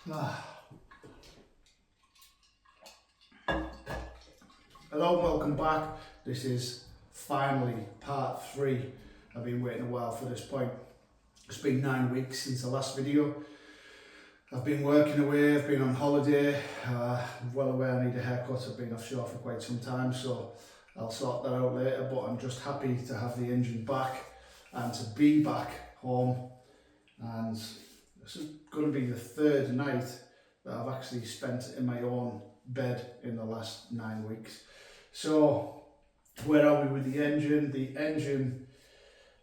Hello and welcome back. This is finally part 3. I've been waiting a while for this point. It's been 9 weeks since the last video. I've been working away, I've been on holiday. I'm well aware I need a haircut. I've been offshore for quite some time, so I'll sort that out later, but I'm just happy to have the engine back and to be back home. And this is going to be the 3rd night that I've actually spent in my own bed in the last 9 weeks. So where are we with the engine? The engine,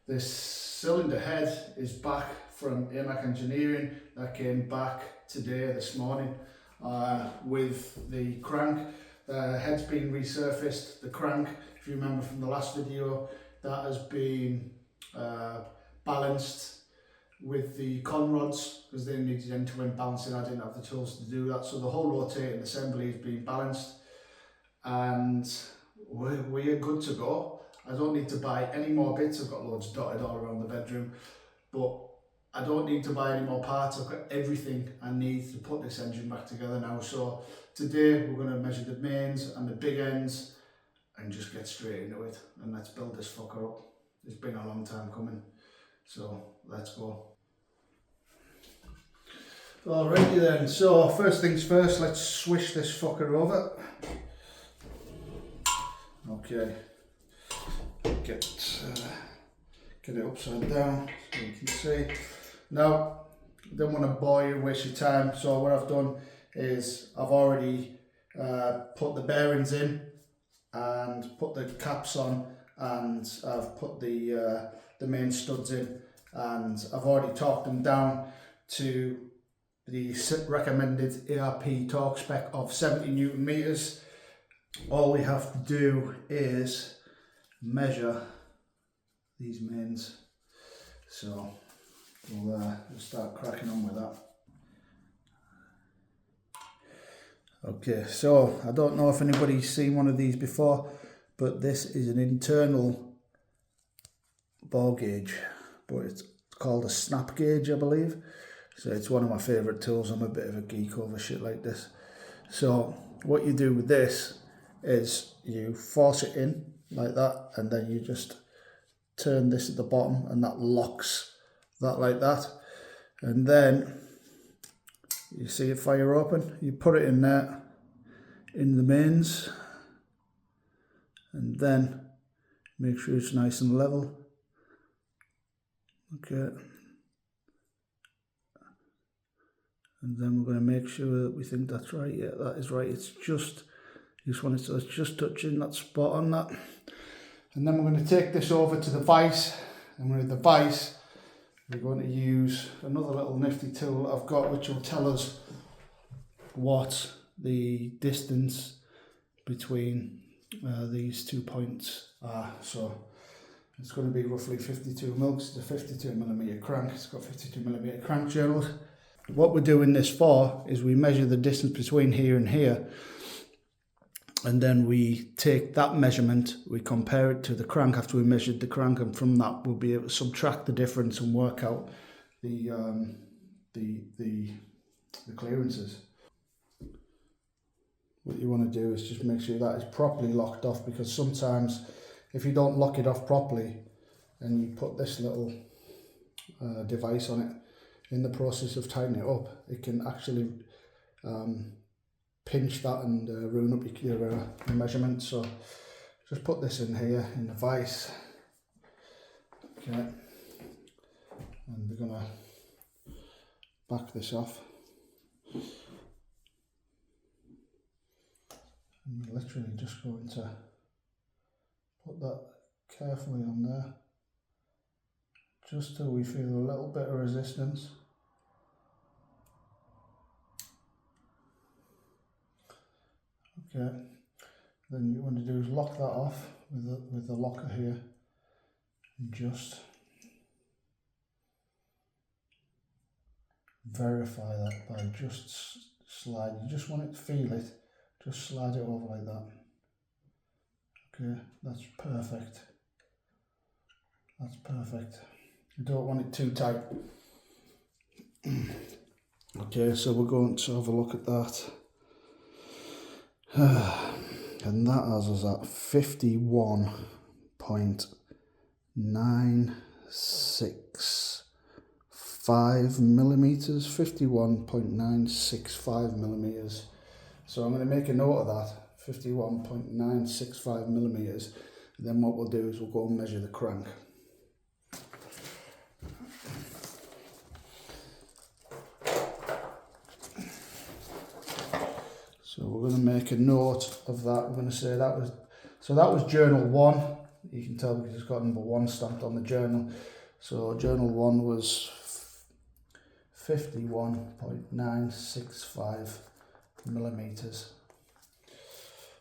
this cylinder head is back from AMAC Engineering. That came back today, this morning, with the crank. The head's been resurfaced. The crank, if you remember from the last video, that has been balanced with the con rods because they needed end-to-end balancing. I didn't have the tools to do that, so the whole rotating assembly has been balanced and we're good to go. I don't need to buy any more bits. I've got loads dotted all around the bedroom, but I don't need to buy any more parts. I've got everything I need to put this engine back together now. So today we're going to measure the mains and the big ends and just get straight into it, and let's build this fucker up. It's been a long time coming, so let's go. Alrighty then, so first things first, let's swish this fucker over. Okay, get it upside down so you can see. Now, I don't want to bore you and waste your time, so what I've done is I've already put the bearings in and put the caps on, and I've put the main studs in, and I've already torqued them down to the recommended ARP torque spec of 70 Newton meters. All we have to do is measure these mains. So we'll start cracking on with that. Okay, so I don't know if anybody's seen one of these before, but this is an internal bore gauge, but it's called a snap gauge, I believe. So it's one of my favourite tools. I'm a bit of a geek over shit like this. So what you do with this is you force it in like that, and then you just turn this at the bottom and that locks that like that. And then you see it fire open, you put it in there, in the mains, and then make sure it's nice and level. Okay. And then we're going to make sure that we think that's right. Yeah, that is right. It's just, you just want it to, it's just touching that spot on that. And then we're going to take this over to the vise, and with the vise we're going to use another little nifty tool that I've got, which will tell us what the distance between these 2 points are. So it's going to be roughly 52 mils. It's a 52mm crank. It's got 52mm crank journals. What we're doing this for is we measure the distance between here and here, and then we take that measurement, we compare it to the crank after we measured the crank, and from that we'll be able to subtract the difference and work out the clearances. What you want to do is just make sure that is properly locked off, because sometimes if you don't lock it off properly and you put this little device on it, in the process of tightening it up, it can actually pinch that and ruin up your measurement. So just put this in here in the vise. Okay, and we're gonna back this off. And we're literally just going to put that carefully on there, just till we feel a little bit of resistance. Okay, then what you want to do is lock that off with the locker here, and just verify that by just slide. You just want it to feel it, just slide it over like that. Okay, that's perfect. That's perfect. You don't want it too tight. Okay, so we're going to have a look at that. And that has us at 51.965 millimeters, 51.965 millimeters. So I'm going to make a note of that, 51.965 millimeters. And then what we'll do is we'll go and measure the crank. So we're going to make a note of that. We're going to say that was, so that was journal 1. You can tell because it's got number 1 stamped on the journal. So journal 1 was 51.965 millimeters.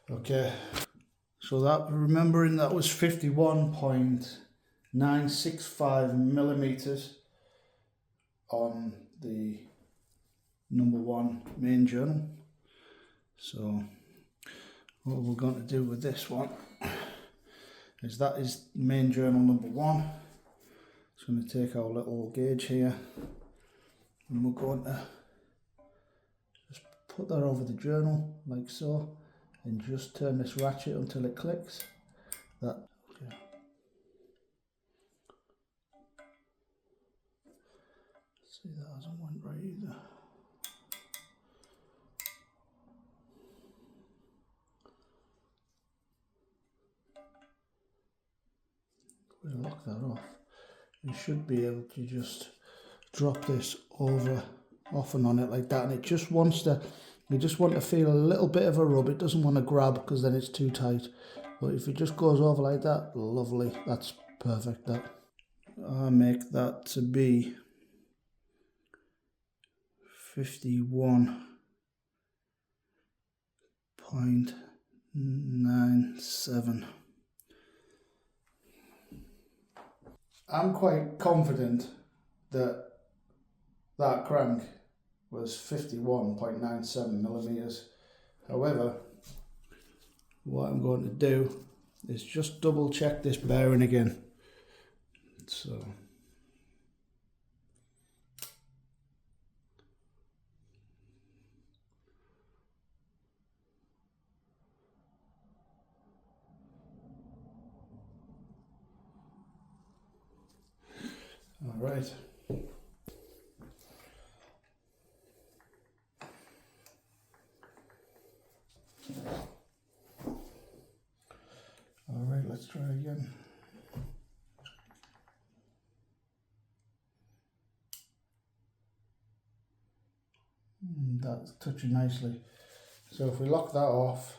Okay, so that, remembering that was 51.965 millimeters on the number 1 main journal. So what we're going to do with this one is that is main journal number 1. Just going to take our little gauge here and we're going to just put that over the journal like so and just turn this ratchet until it clicks. That, okay. See, that hasn't went right either. We'll lock that off. You should be able to just drop this over, off and on it like that, and it just wants to, you just want to feel a little bit of a rub. It doesn't want to grab because then it's too tight. But if it just goes over like that, lovely, that's perfect. That I make that to be 51.97. I'm quite confident that that crank was 51.97 millimeters. However, what I'm going to do is just double check this bearing again. So all right. All right, let's try again. That's touching nicely. So if we lock that off,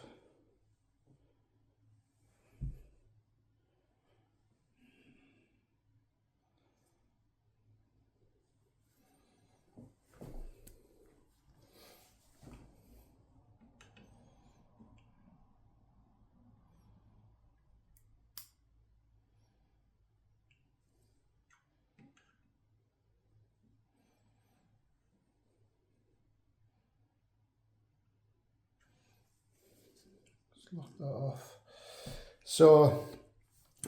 let's lock that off. So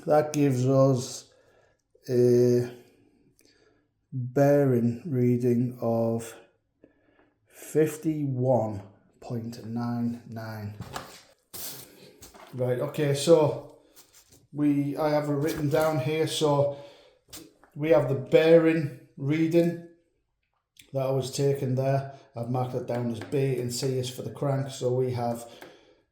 that gives us a bearing reading of 51.99. Right, okay, so I have it written down here. So we have the bearing reading that was taken there. I've marked it down as B and C is for the crank. So we have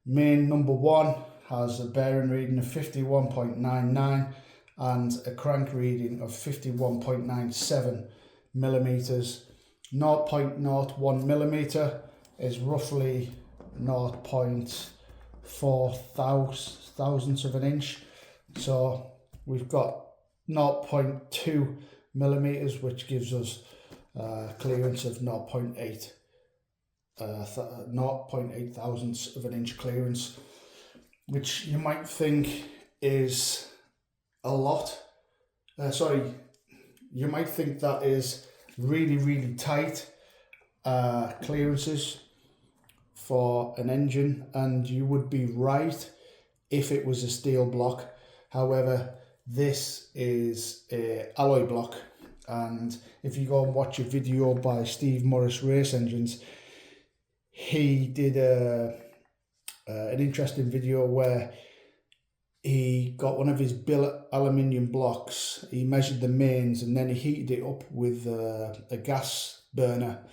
main number 1 has a bearing reading of 51.99 and a crank reading of 51.97 millimeters. 0.01 millimeter is roughly 0.4 thousandths of an inch. So we've got 0.2 millimeters, which gives us clearance of 0.8 thousandths of an inch clearance, which you might think is a lot. You might think that is really tight clearances for an engine, and you would be right if it was a steel block. However, this is a alloy block, And if you go and watch a video by Steve Morris Race Engines, he did an interesting video where he got one of his billet aluminium blocks, he measured the mains, and then he heated it up with a gas burner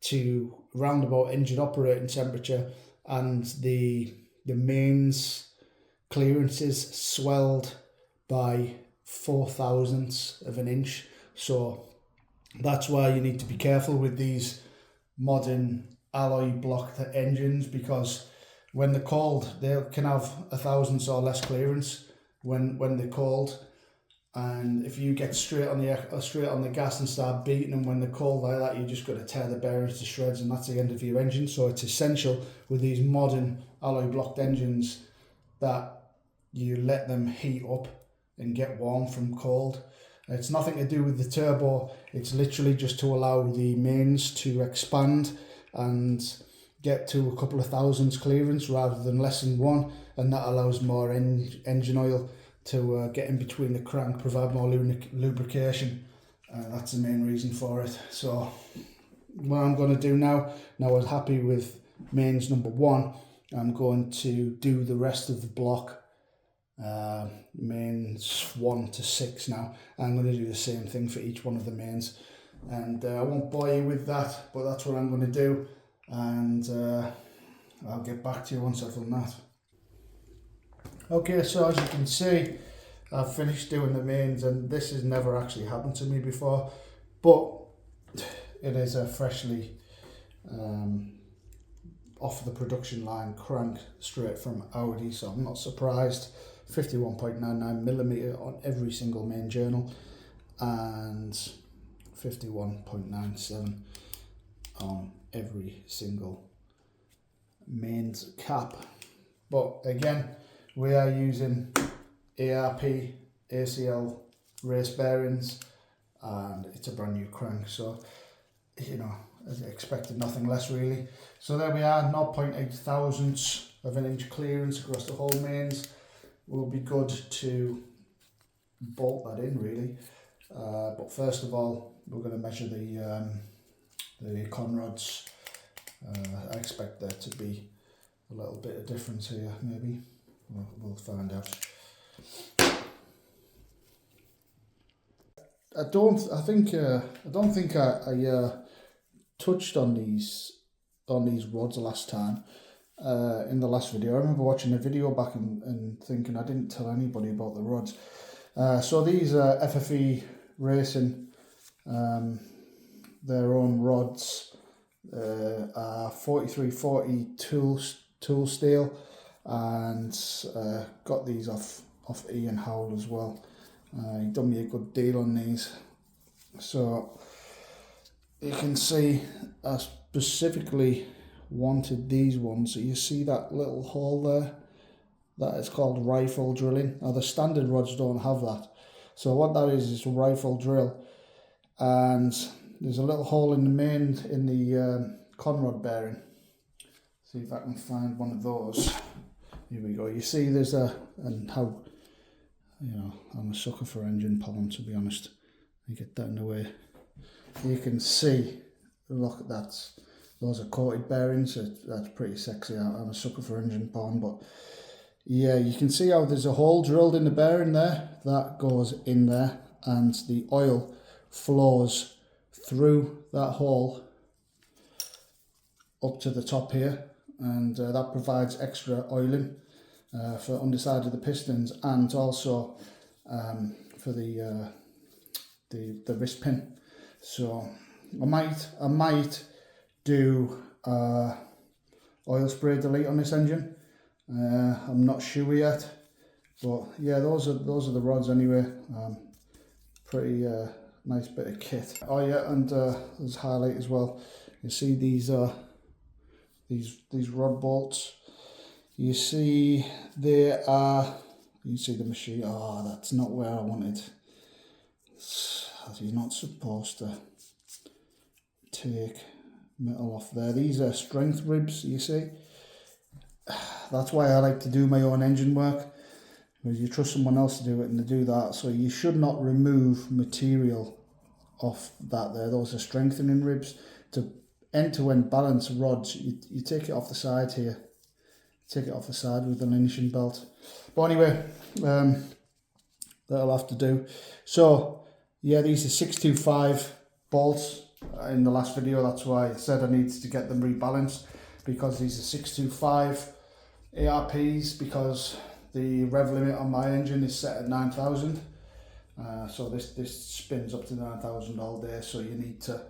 to round about engine operating temperature, and the mains clearances swelled by 0.004 of an inch. So that's why you need to be careful with these modern alloy block engines, because when they're cold, they can have 1,000 or less clearance when they're cold. And if you get straight on the gas and start beating them when they're cold like that, you're just going to tear the bearings to shreds, and that's the end of your engine. So it's essential with these modern alloy blocked engines that you let them heat up and get warm from cold. It's nothing to do with the turbo, it's literally just to allow the mains to expand and get to a couple of thousands clearance rather than less than one, and that allows more engine oil to get in between the crank, provide more lubrication. That's the main reason for it. So what I'm going to do now I'm happy with mains number 1, I'm going to do the rest of the block, mains 1 to 6 now. I'm going to do the same thing for each one of the mains, and I won't bore you with that, but that's what I'm going to do, and I'll get back to you once I've done that. Okay, so as you can see, I've finished doing the mains, and this has never actually happened to me before, but it is a freshly off the production line crank straight from Audi, so I'm not surprised. 51.99mm on every single main journal and 51.97 on every single mains cap. But again, we are using ARP ACL race bearings, and it's a brand new crank, so you know, as I expected, nothing less really. So there we are, 0.8 thousandths of an inch clearance across the whole mains. Will be good to bolt that in really, but first of all we're going to measure the conrods. I expect there to be a little bit of difference here, maybe. We'll find out. I don't think I touched on these rods last time. In the last video, I remember watching a video back and thinking I didn't tell anybody about the rods. So these are FFE Racing, their own rods, are 4340 tool steel, and got these off Ian Howell as well. He done me a good deal on these. So you can see I specifically wanted these ones. So you see that little hole there? That is called rifle drilling. Now the standard rods don't have that. So what that is a rifle drill, and there's a little hole in the main, in the conrod bearing. See if I can find one of those. Here we go. You see there's and how, you know, I'm a sucker for engine pollen, to be honest. You get that in the way. You can see, look at that. Those are coated bearings, so that's pretty sexy. I'm a sucker for engine pollen, but yeah, you can see how there's a hole drilled in the bearing there. That goes in there, and the oil flows through that hole up to the top here, and that provides extra oiling for underside of the pistons, and also for the wrist pin. So I might do oil spray delete on this engine. I'm not sure yet, but yeah, those are the rods anyway. Pretty nice bit of kit. Oh yeah, and there's highlight as well. You see these rod bolts. You see they are. You see the machine. Oh, that's not where I wanted. You're not supposed to take metal off there. These are strength ribs, you see. That's why I like to do my own engine work, because you trust someone else to do it and they do that. So you should not remove material off that there. Those are strengthening ribs. To end-to-end balance rods, you take it off the side here. Take it off the side with the lynching belt. But anyway, that'll have to do. So yeah, these are 625 bolts in the last video. That's why I said I needed to get them rebalanced, because these are 625 ARPs, because the rev limit on my engine is set at 9,000. So this spins up to 9,000 all day. So you need to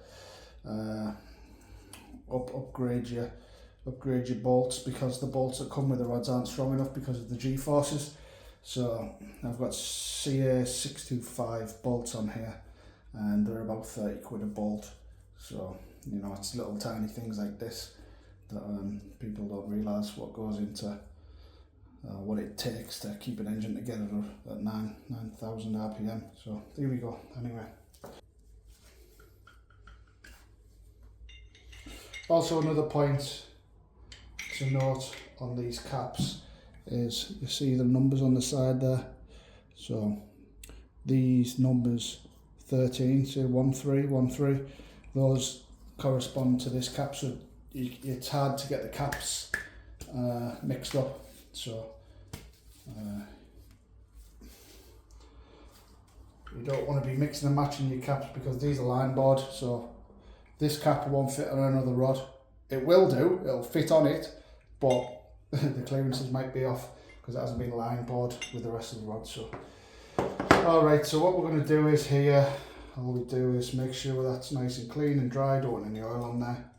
upgrade your bolts, because the bolts that come with the rods aren't strong enough because of the G-forces. So I've got CA625 bolts on here, and they're about 30 quid a bolt. So, you know, it's little tiny things like this that people don't realise what goes into what it takes to keep an engine together at 9,000 RPM. So here we go. Anyway, also another point to note on these caps is, you see the numbers on the side there. So these numbers 13, so 1313, those correspond to this cap. So it's hard to get the caps mixed up. So you don't want to be mixing and matching your caps, because these are line board. So this cap won't fit on another rod. It will do, it'll fit on it, but the clearances might be off because it hasn't been line board with the rest of the rod. So alright, so what we're going to do is here, all we do is make sure that's nice and clean and dry. Don't want any oil on there.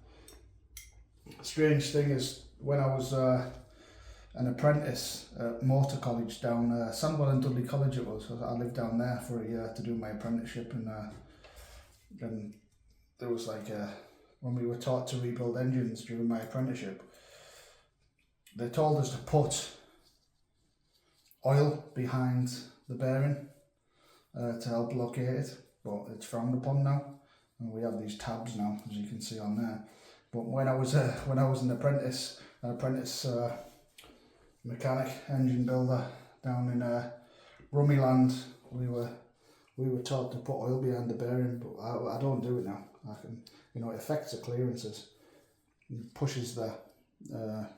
Strange thing is, when I was an apprentice at Motor College down Sandwell and Dudley College it was, I lived down there for a year to do my apprenticeship, and then there was like when we were taught to rebuild engines during my apprenticeship, they told us to put oil behind the bearing to help locate it, but it's frowned upon now, and we have these tabs now, as you can see on there. But when I was an apprentice mechanic, engine builder down in Rummyland, we were taught to put oil behind the bearing, but I don't do it now. I can, you know, it affects the clearances. It pushes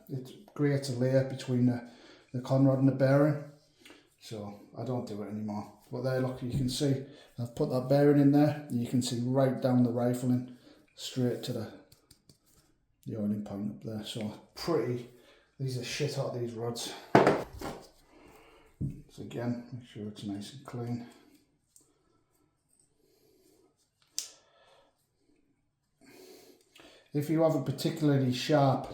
it creates a layer between the conrod and the bearing, so I don't do it anymore. But there, look, you can see I've put that bearing in there, and you can see right down the rifling straight to the oiling point up there. So pretty, these are shit hot, these rods. So again, make sure it's nice and clean. If you have a particularly sharp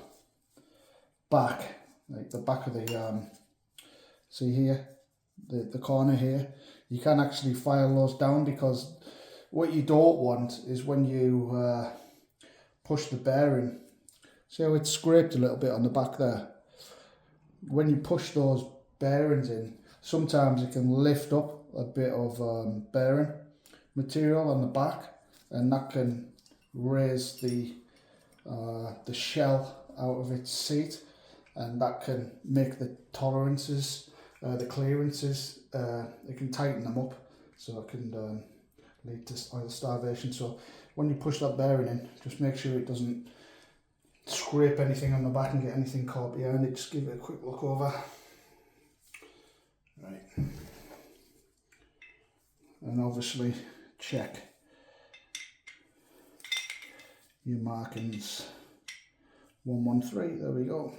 back, like the back of the, see here, the corner here, you can actually file those down, because what you don't want is when you push the bearing, see how it's scraped a little bit on the back there? When you push those bearings in, sometimes it can lift up a bit of bearing material on the back, and that can raise the shell out of its seat, and that can make the tolerances, the clearances, it can tighten them up, so it can lead to oil starvation. So when you push that bearing in, just make sure it doesn't scrape anything on the back and get anything caught behind it. Just give it a quick look over. Right. And obviously check your markings. 113, there we go.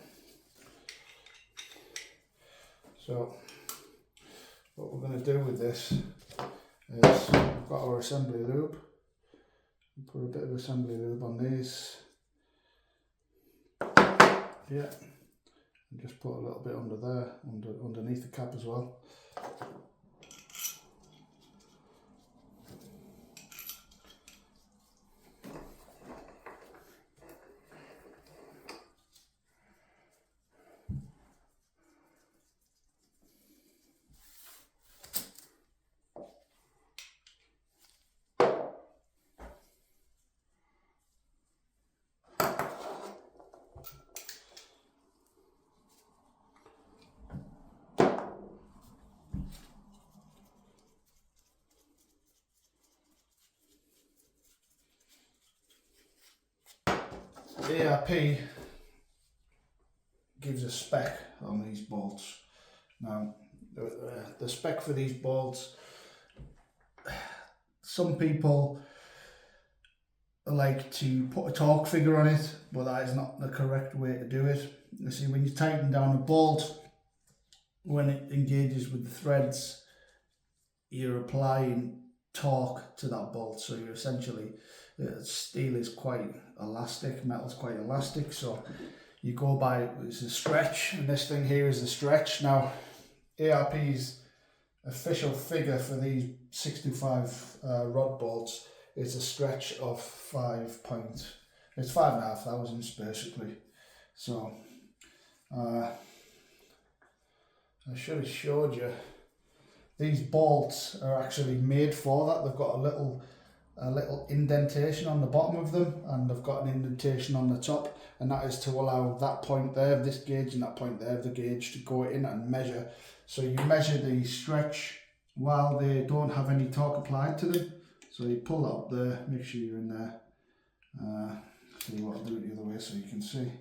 So what we're going to do with this is, we've got our assembly lube. Put a bit of assembly lube on these. Yeah, and just put a little bit under there, underneath the cap as well. ARP gives a spec on these bolts. Now, the spec for these bolts, some people like to put a torque figure on it, but that is not the correct way to do it. You see, when you tighten down a bolt, when it engages with the threads, you're applying torque to that bolt. So you're essentially, steel is quite elastic, metal's quite elastic, so you go by, it's a stretch, and this thing here is a stretch. Now, ARP's official figure for these 625 rod bolts is a stretch of 5,500 basically. So I should have showed you, these bolts are actually made for that. They've got a little indentation on the bottom of them, and they've got an indentation on the top, and that is to allow that point there of this gauge and that point there of the gauge to go in and measure. So you measure the stretch while they don't have any torque applied to them. So you pull that up there, make sure you're in there. See what I'll do it the other way so you can see.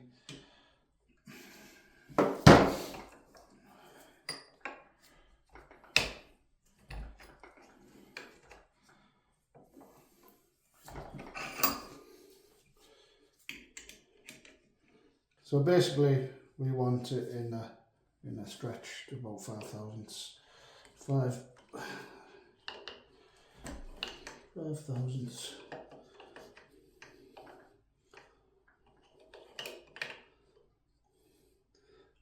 So basically, we want it in a stretch to about 5 thousandths.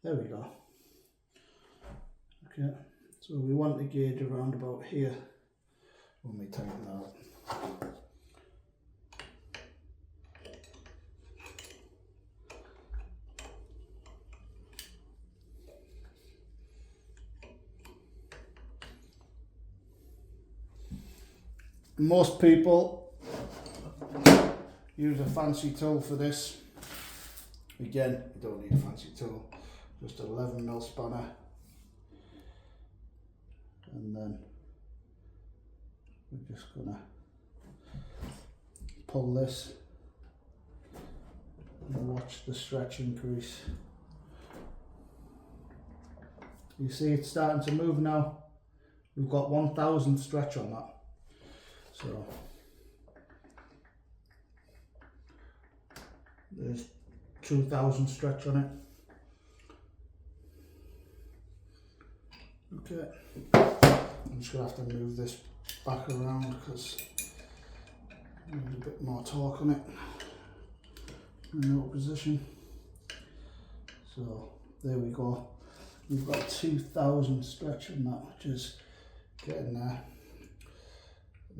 There we go. Okay, so we want the gauge around about here when we tighten that up. Most people use a fancy tool for this. Again, you don't need a fancy tool, just an 11mm spanner, and then we're just gonna pull this and watch the stretch increase. You see it's starting to move now. We've got 1,000 stretch on that. So there's 2,000 stretch on it. Okay, I'm just going to have to move this back around because I need a bit more torque on it in no position. So there we go. We've got 2,000 stretch on that, which is getting there.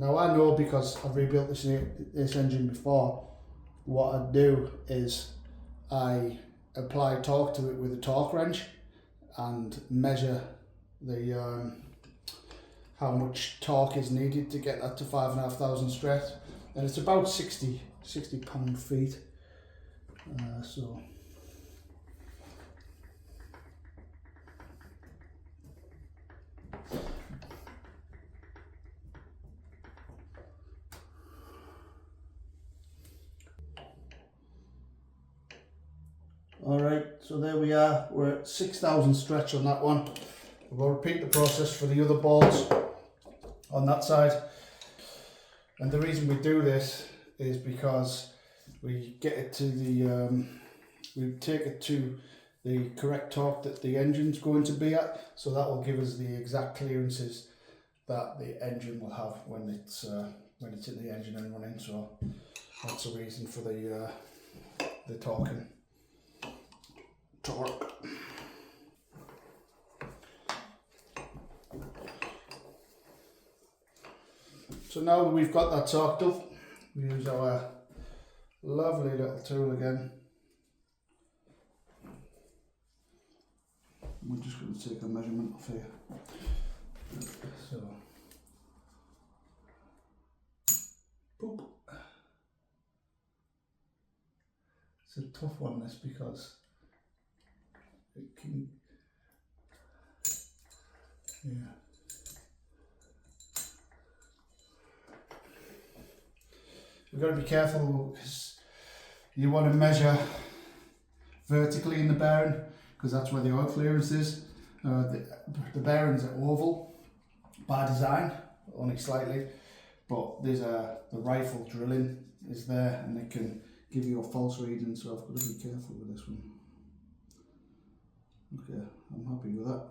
Now I know, because I've rebuilt this engine before, what I do is I apply torque to it with a torque wrench and measure the how much torque is needed to get that to 5,500 stretch, and it's about 60 pound-feet. So alright, so there we are, we're at 6,000 stretch on that one. We'll repeat the process for the other bolts on that side. And the reason we do this is because we get it to the, we take it to the correct torque that the engine's going to be at, so that will give us the exact clearances that the engine will have when it's in the engine and running. So that's the reason for the torque. So now that we've got that torqued up, we use our lovely little tool again. We're just going to take a measurement off here. So, boop. It's a tough one, this, because it can, yeah. We've got to be careful because you want to measure vertically in the bearing because that's where the oil clearance is. The bearings are oval by design, only slightly, but there's the rifle drilling is there and it can give you a false reading, so I've got to be careful with this one. Okay, I'm happy with that.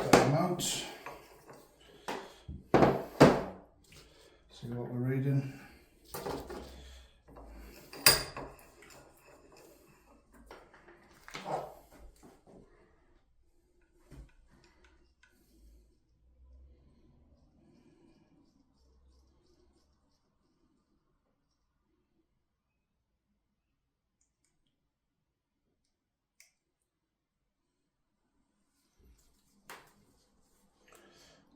Take them out. See what we're reading.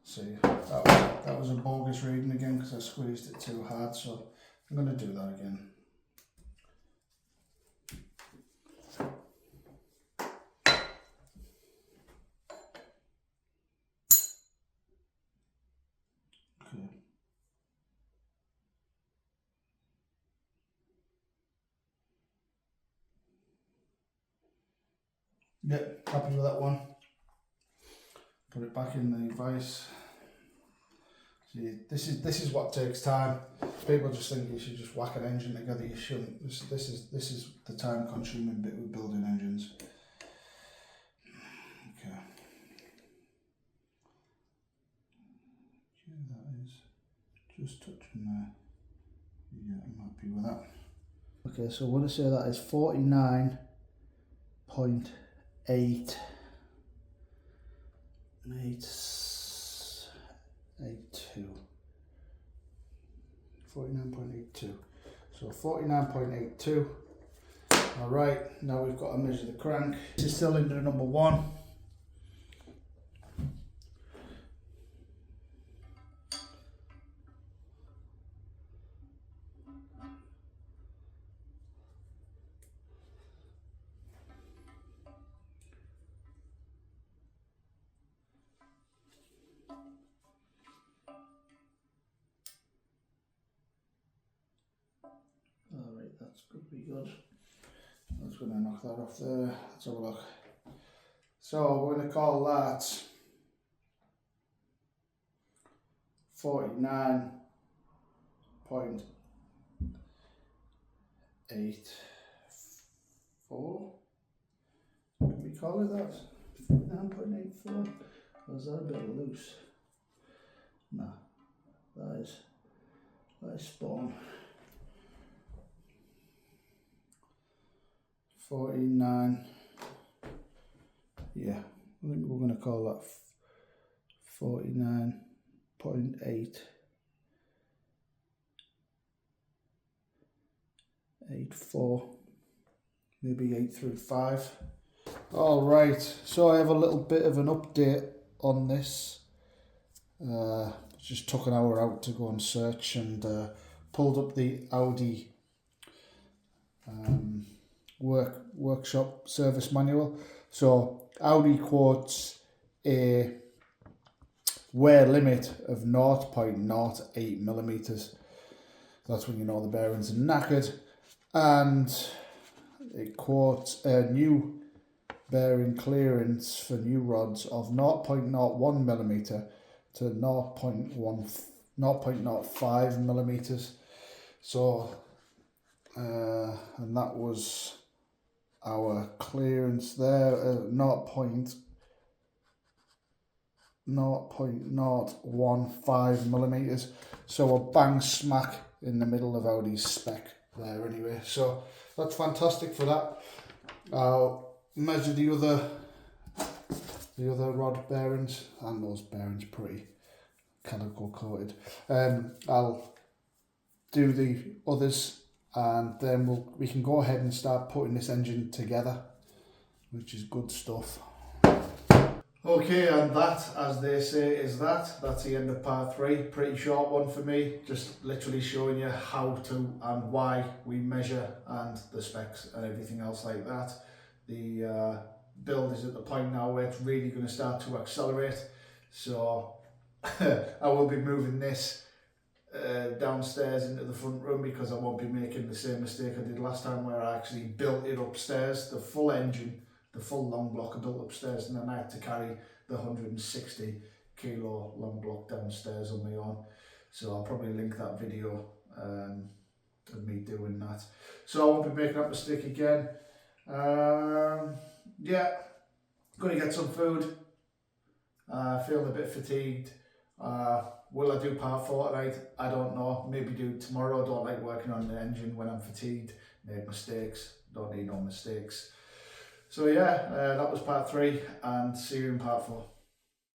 See, that was a bogus reading again because I squeezed it too hard, so I'm going to do that again. Okay. Yep, happy with that one. Put it back in the vise. See, this is what takes time. People just think you should just whack an engine together. You shouldn't. This is the time-consuming bit with building engines. Okay. Okay, that is just touching there. Yeah, I'm happy with that. Okay, so I want to say that is 49.8. 882. 49.82. So 49.82. Alright, now we've got to measure the crank. This is cylinder number 1. Alright, that's good, pretty good. I'm just going to knock that off there. Let's have a look. So we're going to call that 49.84. Can we call it that? 49.84? Or is that a bit loose? Nah, that is spot on. 49. Yeah, I think we're going to call that 49.884, maybe 835. All right, so I have a little bit of an update on this. Just took an hour out to go and search and pulled up the Audi workshop service manual. So Audi quotes a wear limit of 0.08 millimeters. That's when you know the bearings are knackered, and it quotes a new bearing clearance for new rods of 0.01 millimeter to 0.05 millimeters. So and that was our clearance there, 0.015 millimeters. So a bang smack in the middle of Audi's spec there anyway. So that's fantastic for that. I'll measure the other rod bearings, and those bearings pretty calico coated. I'll do the others, and then we can go ahead and start putting this engine together, which is good stuff. Okay, and that, as they say, is that's the end of part 3. Pretty short one for me, just literally showing you how to and why we measure and the specs and everything else like that. The build is at the point now where it's really going to start to accelerate, so I will be moving this downstairs into the front room, because I won't be making the same mistake I did last time, where I actually built it upstairs, the full engine, the full long block I built upstairs, and then I had to carry the 160 kilo long block downstairs on my own. So I'll probably link that video of me doing that. So I won't be making that mistake again. Yeah, going to get some food. Feeling a bit fatigued. Will I do part 4 tonight? I don't know. Maybe do tomorrow. I don't like working on the engine when I'm fatigued. Make mistakes. Don't need no mistakes. So yeah, that was part 3, and see you in part 4.